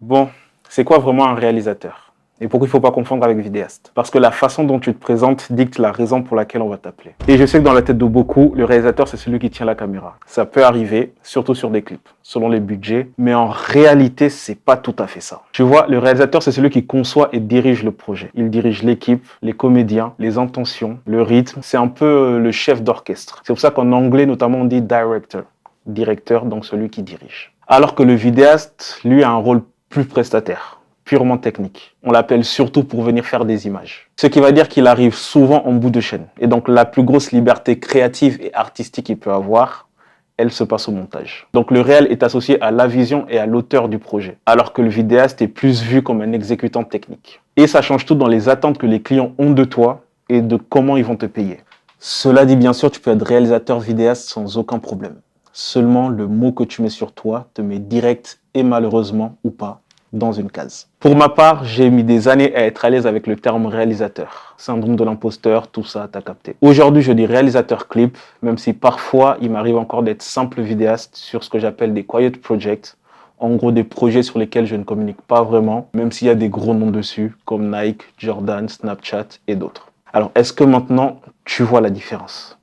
Bon, c'est quoi vraiment un réalisateur? Et pourquoi il ne faut pas confondre avec vidéaste? Parce que la façon dont tu te présentes dicte la raison pour laquelle on va t'appeler. Et je sais que dans la tête de beaucoup, le réalisateur, c'est celui qui tient la caméra. Ça peut arriver, surtout sur des clips, selon les budgets, mais en réalité, c'est pas tout à fait ça. Tu vois, le réalisateur, c'est celui qui conçoit et dirige le projet. Il dirige l'équipe, les comédiens, les intentions, le rythme. C'est un peu le chef d'orchestre. C'est pour ça qu'en anglais, notamment, on dit director. Directeur, donc celui qui dirige. Alors que le vidéaste, lui, a un rôle plus prestataire, purement technique. On l'appelle surtout pour venir faire des images. Ce qui va dire qu'il arrive souvent en bout de chaîne. Et donc la plus grosse liberté créative et artistique qu'il peut avoir, elle se passe au montage. Donc le réel est associé à la vision et à l'auteur du projet, alors que le vidéaste est plus vu comme un exécutant technique. Et ça change tout dans les attentes que les clients ont de toi et de comment ils vont te payer. Cela dit, bien sûr, tu peux être réalisateur vidéaste sans aucun problème. Seulement, le mot que tu mets sur toi te met direct et malheureusement ou pas dans une case. Pour ma part, j'ai mis des années à être à l'aise avec le terme réalisateur. Syndrome de l'imposteur, tout ça, t'as capté. Aujourd'hui, je dis réalisateur clip, même si parfois, il m'arrive encore d'être simple vidéaste sur ce que j'appelle des quiet projects. En gros, des projets sur lesquels je ne communique pas vraiment, même s'il y a des gros noms dessus, comme Nike, Jordan, Snapchat et d'autres. Alors, est-ce que maintenant, tu vois la différence?